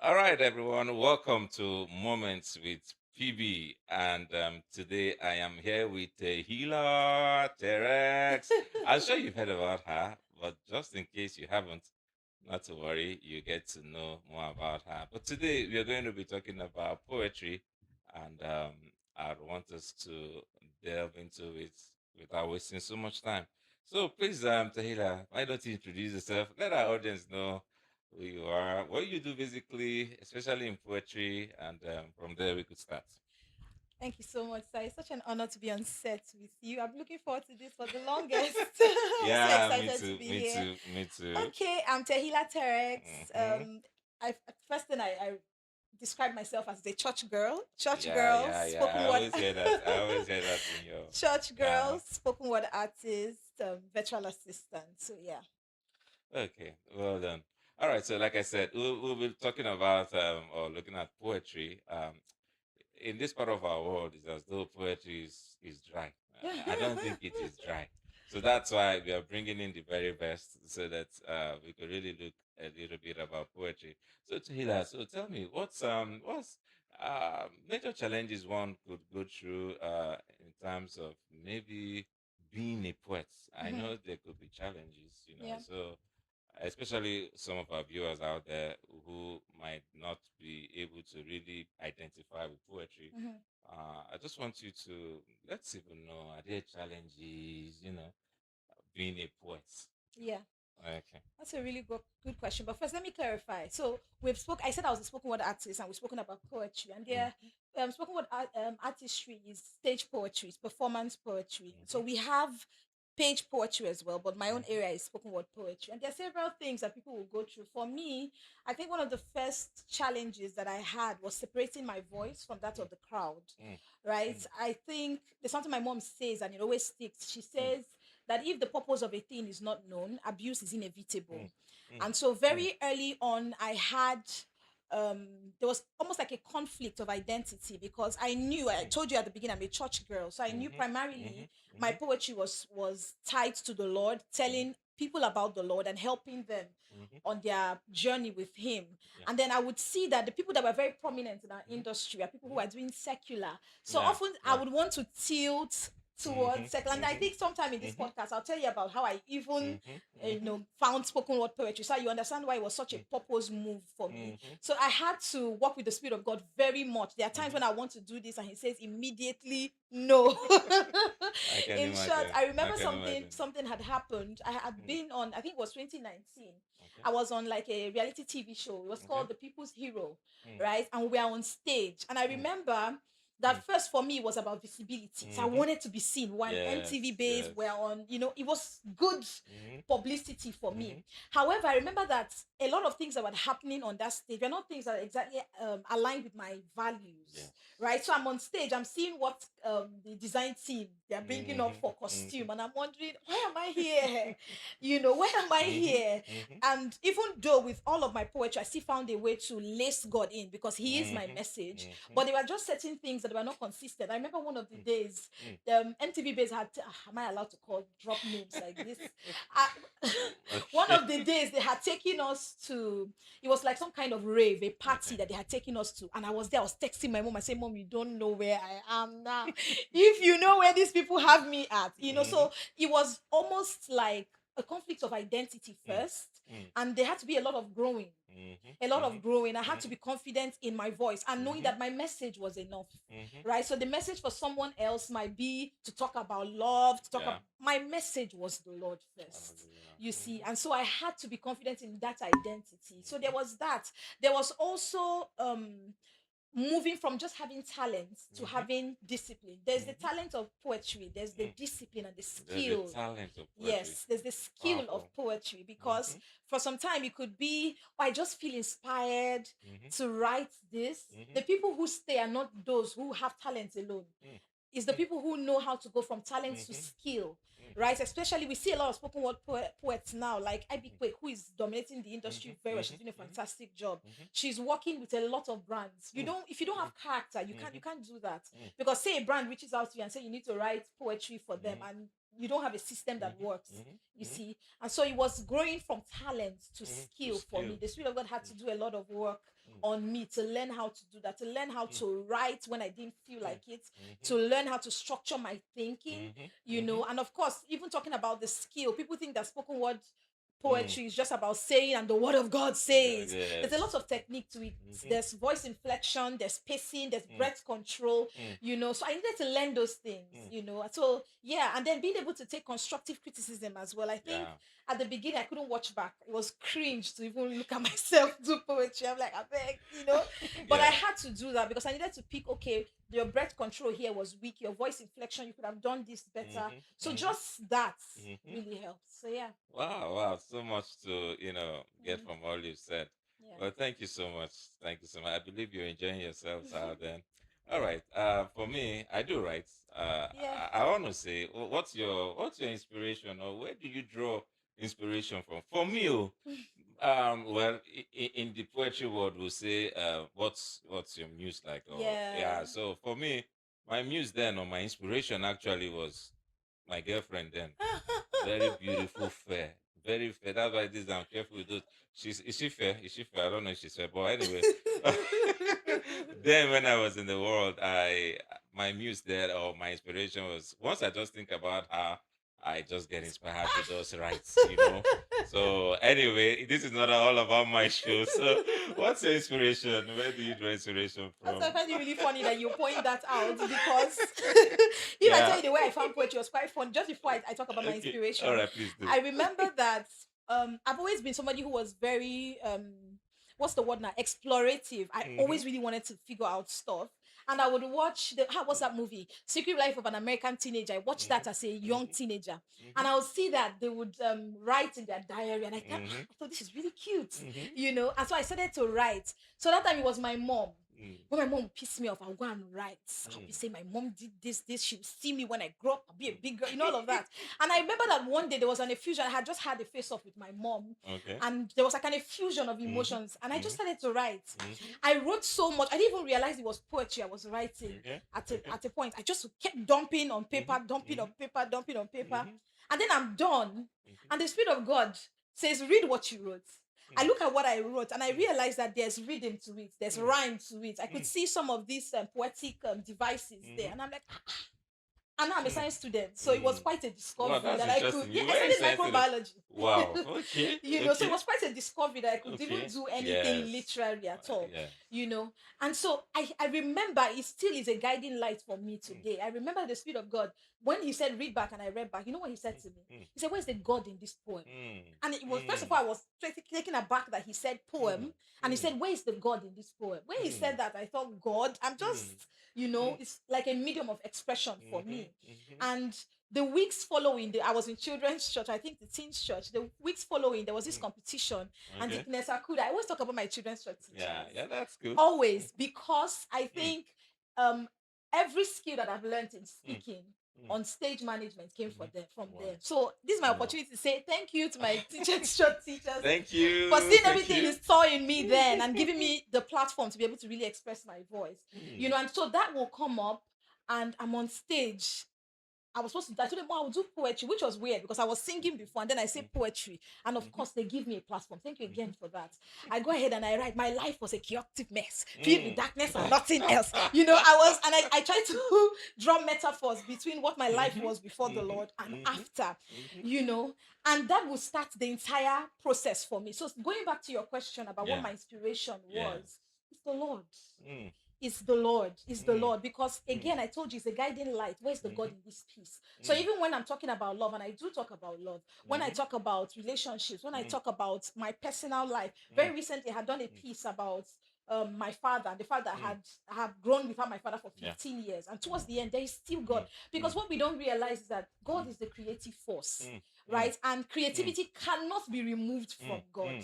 All right, everyone. Welcome to Moments with PB. And today I am here with TEHILLAH, TEREX. I'm sure you've heard about her, but just in case you haven't, not to worry, you get to know more about her. But today we are going to be talking about poetry, and I want us to delve into it without wasting so much time. So please, Tahila, why don't you introduce yourself? Let our audience know who you are, what you do basically, especially in poetry, and from there we could start. Thank you so much, sir. It's such an honor to be on set with you. I'm looking forward to this for the longest. I'm so Yeah, me excited to too, be me here. too, me too. Okay, I'm Tehila Terex. Hmm. I first thing I describe myself as the church girl. Church Yeah, girl, yeah, yeah. spoken I word. always hear that. I always hear that in your Church yeah. girl, spoken word artist, virtual assistant. So yeah. Okay, well done. All right, so like I said, we'll be talking about or looking at poetry. In this part of our world, it's as though poetry is dry. I don't think it is dry. So that's why we are bringing in the very best so that we could really look a little bit about poetry. So Tahila, so tell me, what's major challenges one could go through in terms of maybe being a poet? I Mhm. know there could be challenges, Yeah. so especially some of our viewers out there who might not be able to really identify with poetry. Mhm. I just want you to let's even know, are there challenges, being a poet? Yeah. Okay. That's a really good question. But first, let me clarify. So we've spoke. I said I was a spoken word artist, and we've spoken about poetry. And there, Mm-hmm, spoken word artistry is stage poetry, it's performance poetry. mm-hmm, So we have page poetry as well. But my own mm-hmm, area is spoken word poetry. And there are several things that people will go through. For me, I think one of the first challenges that I had was separating my voice from that of the crowd. Right? mm-hmm, I think there's something my mom says, and it always sticks. She mm-hmm, says that if the purpose of a thing is not known, abuse is inevitable. mm-hmm, And so very early on, I had there was almost like a conflict of identity because I knew I told you at the beginning I'm a church girl, so I knew mm-hmm, mm-hmm, primarily my mm-hmm, poetry was tied to the Lord, mm-hmm, telling people about the Lord and helping them mm-hmm. on their journey with Him. Yeah. And then I would see that the people that were very prominent in our Mm-hmm, industry are people who mm-hmm. are doing secular. So Yeah. often I Yeah. would want to tilt Mm-hmm, towards secular. And I mm-hmm, think sometime in this mm-hmm, podcast, I'll tell you about how I even mm-hmm, mm-hmm, found spoken word poetry. So you understand why it was such a purpose move for me. mm-hmm, So I had to work with the Spirit of God very much. There are times mm-hmm. when I want to do this, and He says immediately no. I can In short, imagine. I I remember can something imagine. something had happened. I had Mm. been on, I think it was 2019. Okay. I was on like a reality TV show. It was Okay. called The People's Hero, Mm. right? And we were on stage. And I Mm. remember Mm. that first for me was about visibility. So I Mm-hmm. wanted to be seen. When MTV Yes. base Yes. were on, it was good Mm-hmm. publicity for me. Mm-hmm. However, I remember that a lot of things that were happening on that stage were not things that exactly aligned with my values, Yes. right? So I'm on stage, I'm seeing what the design team they're bringing up Mm-hmm. for Mm-hmm. costume, and I'm wondering, why am I here? Where am I Mm-hmm. here? Mm-hmm. And even though with all of my poetry, I still found a way to lace God in because He is my Mm-hmm. message. Mm-hmm. But there were just certain things that were not consistent. I remember one of the days, Mm-hmm. MTV Base had, am I allowed to call drop names like this? I, one Okay. of the days they had taken us to, it was like some kind of rave, a party Okay. that they had taken us to. And I was there, I was texting my mom. I said, Mom, you don't know where I am now. If you know where these people have me at, Mm-hmm. so it was almost like a conflict of identity Mm. first. Mm. And there had to be a lot of growing. Mm-hmm. A lot Mm-hmm. of growing. I had to Mm-hmm. be confident in my voice and knowing Mm-hmm. that my message was enough. Mm-hmm. Right. So the message for someone else might be to talk about love, to talk Yeah. about my message was the Lord first. Hallelujah. You see, Mm-hmm. and so I had to be confident in that identity. So there was that. There was also moving from just having talent to Mm-hmm. having discipline. There's the Mm-hmm. talent of poetry, there's the Mm. discipline and the There's a skill. talent of poetry. Yes, there's the skill of Powerful. poetry because Mm-hmm. for some time it could be, oh, I just feel inspired Mm-hmm. to write this. Mm-hmm. The people who stay are not those who have talent alone. Mm. It's the Mm. people who know how to go from talent to Mm-hmm. skill, Mm-hmm. right? Especially we see a lot of spoken word poets now, like Ivy Quake, who is dominating the Mm-hmm. industry very well. Mm-hmm. She's doing a Mm-hmm. fantastic job. Mm-hmm. She's working with a lot of brands. You Mm. don't, if you don't have character, you Mm-hmm. can't do that. Mm. Because say a brand reaches out to you and say you need to write poetry for them, Mm. and you don't have a system that works. You Mhm. see, and so it was growing from talent to To skill for me. skill. The Spirit of God had to do a lot of work Mm, on me to learn how to do that, to learn how mm, to write when I didn't feel mm, like it, mhm, to learn how to structure my thinking, mhm, you mhm, know. And of course, even talking about the skill, people think that spoken word mm. poetry is just about saying and the word of God Yeah, says. There's a lot yes. of technique to it. Mhm, There's voice inflection, there's pacing, there's mm, breath control, mm, you know. So I needed to learn those things, mm. you know. So yeah, and then being able to take constructive criticism as well. I think Yeah. at the beginning I couldn't watch back. It was cringe to even look at myself do poetry. I'm like, I beg, you know. But I Yeah. had to do that because I needed to pick, okay, your breath control here was weak, your voice inflection, you could have done this better. Mhm, So mhm, just that mhm. really helps. So yeah. Wow, wow, so much to, get Mm, from all you've said. yeah. Well, thank you so much. Thank you so much. I believe you're enjoying yourselves out then. All right. For me, I do write. Yeah. I want to say, what's your inspiration, or where do you draw inspiration from? For me, well, in the poetry world, we'll say, what's your muse like? Or Yeah. yeah. So for me, my muse then, or my inspiration actually was my girlfriend then. Very beautiful, fair, very fair. That's why this I'm careful with those. Is she fair? Is she fair? I don't know if she's fair, but anyway. Then when I was in the world, I my muse there, or my inspiration was, once I just think about her, I just get inspired to just write, So anyway, this is not all about my show. So what's your inspiration? Where do you draw inspiration That's from? why I find it really funny that you point that out because if I tell Yeah. you the way I found poetry was quite fun. Just before I talk about my Okay. All inspiration, right, please do. I remember that I've always been somebody who was very what's the word now? Explorative. I Mm-hmm. always really wanted to figure out stuff. And I would watch what's that movie? Secret Life of an American Teenager. I watched that as a young Mm-hmm. teenager. Mm-hmm. And I would see that they would write in their diary. And I thought, Mm-hmm. "Ah, I thought this is really cute, Mm-hmm. you know. And so I started to write. So that time it was my mom. Mm, When my mom would piss me off, I'll go and write. I'll be mm, saying, my mom did this. She'll see me when I grow up. I'll be a mm. big girl, you know, all of that. And I remember that one day there was an effusion. I had just had a face off with my mom, Okay. and there was like an effusion of Mm-hmm. emotions. And I just Mm-hmm. started to write. Mm-hmm. I wrote so much. I didn't even realize it was poetry I was writing Okay. at Okay. a point. I just kept dumping on Mm-hmm. paper, dumping Mm-hmm. on paper, dumping on paper. Mm-hmm. And then I'm done. Mm-hmm. And the Spirit of God says, read what you wrote. I Mm, look at what I wrote and I mm, realize that there's rhythm to it, there's mm, rhyme to it. I could mm, see some of these poetic devices there, mm-hmm. and I'm like, and now I'm a Mm, science student, so it was mm. quite a Wow, discovery that's that I could. interesting. Yeah, You I were a studied science student. microbiology. Wow. Okay. You know, so it Okay. was quite a discovery that I could even Okay. do anything Yes. literary at all. Yeah. You know, and so I remember it still is a guiding light for me Mm, today. I remember the Spirit of God when He said, "Read back," and I read back. You know what He said mm, to me? mm, He said, "Where's the God in this poem?" mm, And it was, first of mm, all, I was taken aback that He said mm, poem, and He mm, said, "Where is the God in this poem?" When He mm, said that, I thought, God, I'm mm, just, you know, mm, it's like a medium of expression for mhm, me. mhm. And the weeks following, I was in children's church, I think the teens church. The weeks following, there was this Mm. competition, and Okay. Deaconess Akuda, I always talk about my children's church Yeah. teachers, Yeah. That's good. Mm, always, because I mm, think um, every skill that I've learned in mm, speaking mm, on stage management came mhm. from Wow. there. So this is my Wow. opportunity to say thank you to my teachers, church teachers, Thank for you. seeing Thank everything you. you saw in me then and giving me the platform to be able to really express my voice. You Mm, know, and so that will come up, and I'm on stage. I told them, oh, I would do poetry, which was weird because I was singing before and then I say mm, poetry. And of mhm, course, they give me a platform. Thank you again mhm, for that. I go ahead and I write, my life was a chaotic mess, filled with mm. darkness and nothing else. You know, I try to draw metaphors between what my life Mhm, was before the mhm, Lord and mhm, after, mhm. you know, and that will start the entire process for me. So, going back to your question about what Yeah, my inspiration yeah. was, it's the Lord. Mm, It's the mm, Lord. Because mm, again, I told you it's a guiding light. Where's the God mhm, in this piece? So mm, even when I'm talking about love, and I do talk about love, when I mhm, talk about relationships, when I mm, talk about my personal life, mm, very recently I had done a mm, piece about my father. The father mm. I have grown without my father for Yeah. 15 years, and towards Mm, the end, there is still God. mm, Because mm, what we don't realize is that God mm, is the creative force, mm, mm, right? And mm, creativity cannot be removed from God.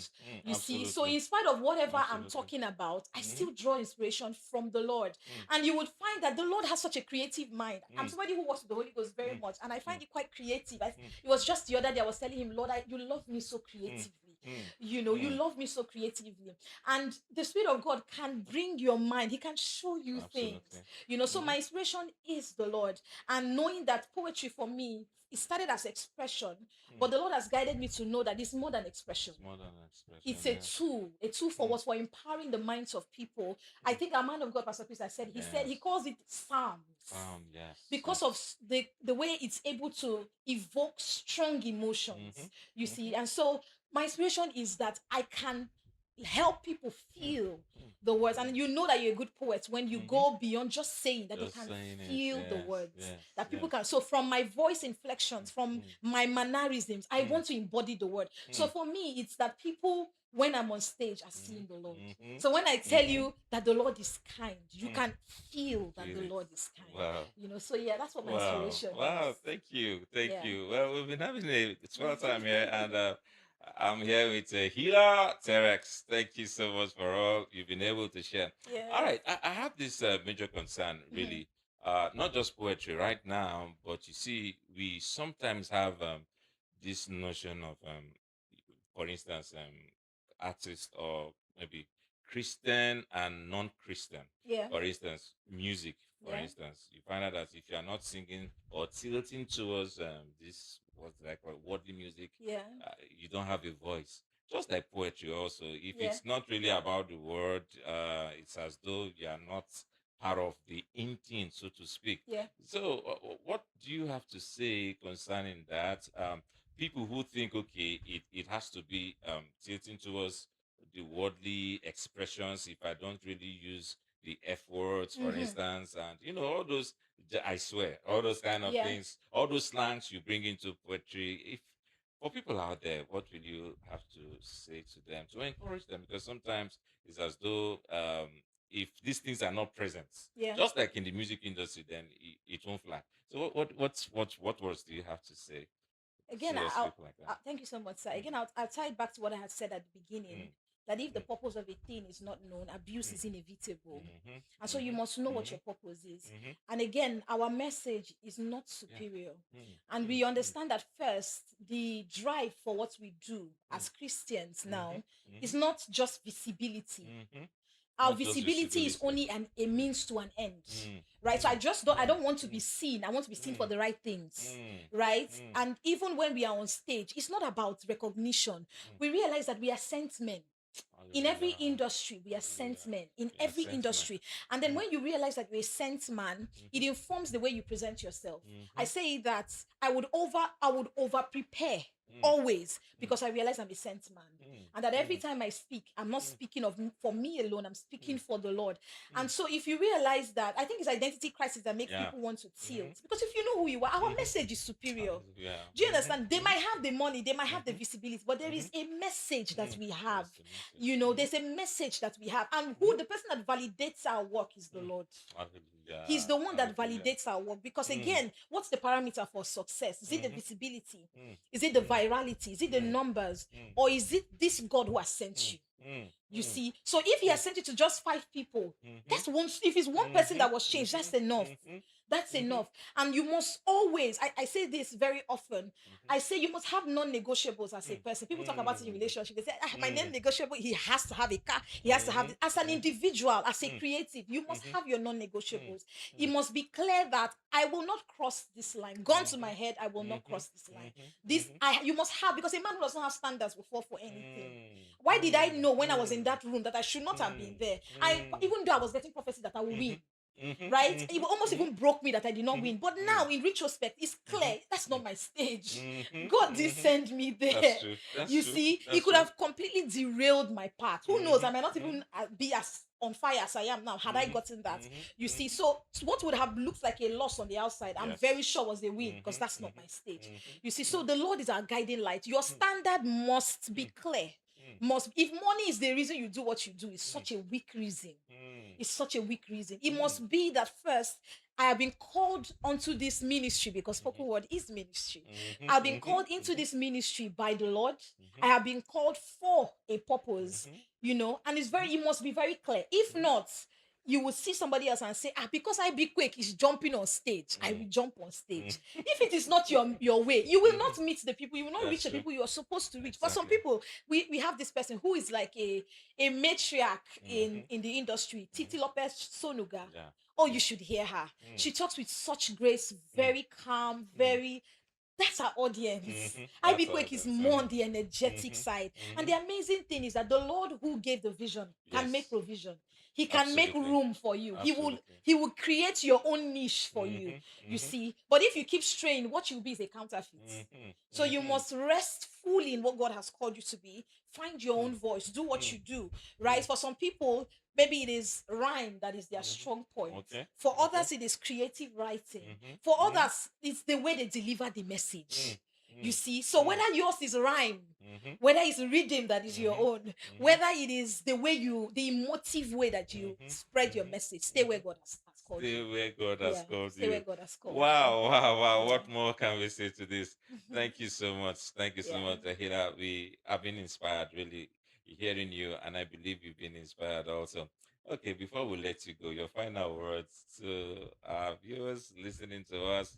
You see, so Absolutely. in spite of whatever I'm Absolutely. talking about, I Mhm, still draw inspiration from the Lord. mm, And you would find that the Lord has such a creative mind. I'm mm, somebody who works with the Holy Ghost very mm, much, and I mm, find it quite creative. mm, It was just the other day I was telling him, Lord, you love me so mm, creatively. You love me so creatively. And the Spirit of God can bring your mind, He can show you things. Absolutely. So my inspiration is the Lord. And knowing that poetry for me, it started as expression, but the Lord has guided me to know that it's more than expression. It's more than an expression. It's a Yes. tool for what? For empowering the minds of people. I think our man of God, Pastor Chris, said he calls it psalms. Yes. Because of the way it's able to evoke strong emotions. You see, and so my inspiration is that I can help people feel the words, and you know that you're a good poet when you go beyond just saying that Just they can saying it. feel the Yes, words, yes, that people yes. can. So from my voice inflections, from my mannerisms, I want to embody the word. So for me, it's that people, when I'm on stage, are seeing the Lord. So when I tell you that the Lord is kind, you can feel that the Lord is kind. Wow. So yeah, that's what my inspiration Wow. is. Thank you. Yeah. Well, we've been having a swell time here, and I'm here with TEHILLAH, TEREX. Thank you so much for all you've been able to share. Yes. All right, I have this major concern, really. Not just poetry right now, but you see, we sometimes have this notion of, for instance, artists or maybe Christian and non-Christian. Yeah. For instance, music. For Yeah. instance, you find out that if you are not singing or tilting towards this what's like worldly music, Yeah. you don't have a voice. Just like poetry, also, if Yeah. it's not really about the word, it's as though you are not part of the in thing, so to speak. Yeah. So, what do you have to say concerning that? People who think, okay, it has to be tilting towards the worldly expressions. If I don't really use the F words, for instance, and all those, I swear, all those kind of Yeah. things, all those slangs you bring into poetry. If for people out there, what will you have to say to them to encourage them? Because sometimes it's as though if these things are not present, Yeah. just like in the music industry, then it won't fly. So what words do you have to say Again, to those people like that? thank you so much, sir. Again, I'll tie it back to what I had said at the beginning. That if the purpose of a thing is not known, abuse is inevitable. And so you must know what your purpose is. And again, our message is not superior. And we understand that first, the drive for what we do as Christians now is not just visibility. Our Not just visibility is visibility. only a means to an end, right? So I don't want to be seen. I want to be seen for the right things, right? And even when we are on stage, it's not about recognition. We realize that we are sent men. In every Hallelujah. industry, we are sent men. In We are every sent men. industry. And then when you realize that you're a sent man, it informs the way you present yourself. I say that I would over prepare always, because I realize I'm a sent man. And that every time I speak, I'm not speaking for me alone, I'm speaking for the Lord. And so if you realize that, I think it's identity crisis that makes people want to tilt. Because if you know who you are, our message is superior. Yeah. Do you understand? They might have the money, they might have the visibility, but there is a message that we have. There's a message that we have. And who the person that validates our work is the Lord. Hallelujah. He's the one that Hallelujah. validates our work. Because again, what's the parameter for success? Is it the visibility? Is it the virality? Is it the numbers? Or is it this God who has sent you? You see, so if he has sent it to just 5 people, that's one. If it's one person that was changed, that's enough. That's enough. And you must always, I say this very often, I say you must have non-negotiables as a person. People talk about it in relationship. They say, my non-negotiable, he has to have a car, he has to have it. As an individual, as a creative, you must have your non-negotiables. It must be clear that I will not cross this line. Gun to my head, I will not cross this line. You must have, because a man who does not have standards will fall for anything. Why did I know when I was in that room that I should not have been there? Even though I was getting prophecy that I will win. Right? It almost even broke me that I did not win. But now, in retrospect, it's clear that's not my stage. God did send me there. That's true. You see, He could have completely derailed my path. Who knows? I might not even be as on fire as I am now had I gotten that. You see, so what would have looked like a loss on the outside, I'm very sure was a win, because that's not my stage. You see, so the Lord is our guiding light. Your standard must be clear. If money is the reason you do what you do, it's such a weak reason. It's such a weak reason. It must be that first, I have been called onto this ministry, because spoken word is ministry. I've been called into this ministry by the Lord. I have been called for a purpose, and it must be very clear. If not, you will see somebody else and say, because I be quick is jumping on stage, I will jump on stage. If it is not your way, you will not meet the people, you will not That's reach the true. people you are supposed to reach. For some Exactly. people, we have this person who is like a matriarch in the industry, Titi Lopez Sonuga. Yeah. Oh, you should hear her. She talks with such grace, very calm, very. That's our audience. That's Ivy all Quake is then. more on the energetic side. And the amazing thing is that the Lord who gave the vision can make Yes. provision. He can make Absolutely. room for you. Absolutely. He will create your own niche for you. You see. But if you keep straying, what you'll be is a counterfeit. So you must rest fully in what God has called you to be. Find your own voice. Do what you do. Right? For some people, maybe it is rhyme that is their strong point. Okay. For others, it is creative writing. For others, it's the way they deliver the message. You see, so whether yours is rhyme, whether it's rhythm that is your own, whether it is the emotive way that you spread your message, stay where God has called Stay you. where God has called Stay you. where God has called Wow, wow, wow. Yeah. What more can we say to this? Thank you so much. Thank you so Yeah. much, Tahira. We have been inspired, really, hearing you, and I believe you've been inspired also. Okay, before we let you go, your final words to our viewers listening to us,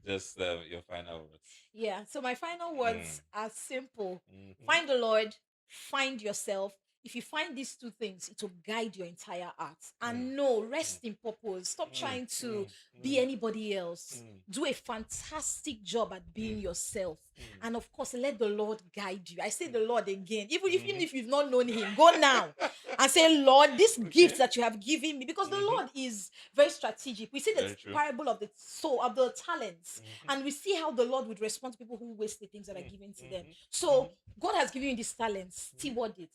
just your final words. Yeah. So my final words are simple. Mhm. Find the Lord, find yourself. If you find these two things, it will guide your entire art. And no, rest in purpose. Stop trying to be anybody else. Do a fantastic job at being yourself. And of course, let the Lord guide you. I say the Lord again. Even if you've not known him, go now and say, Lord, this gift that you have given me, because the Lord is very strategic. We see the Very true. parable of the soul of the talents, and we see how the Lord would respond to people who waste the things that are given to them. So God has given you these talents. Steward it.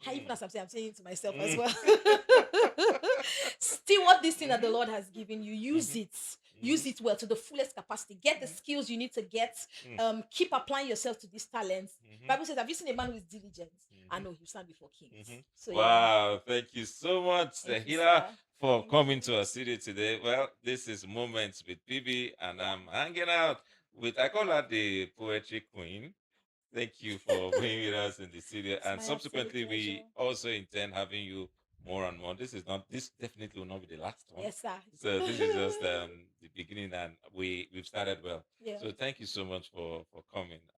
Even as I'm saying it to myself as well. Steward this thing that the Lord has given you. Use it. Use it well to the fullest capacity. Get the skills you need to get. Keep applying yourself to these talents. Bible says, have you seen a man who is diligent? I know he'll stand before kings. So wow, thank you so much, Thank you, Tahira, sir. for Thank coming you. to our city today. Well, this is Moments with PB, and I'm hanging out with, I call her the poetry queen. Thank you for being with us in the studio. It's And my absolute subsequently, we pleasure. also intend having you more and more. This definitely will not be the last one. Yes, sir. So this is just the beginning, and we've started well. Yeah. So thank you so much for coming.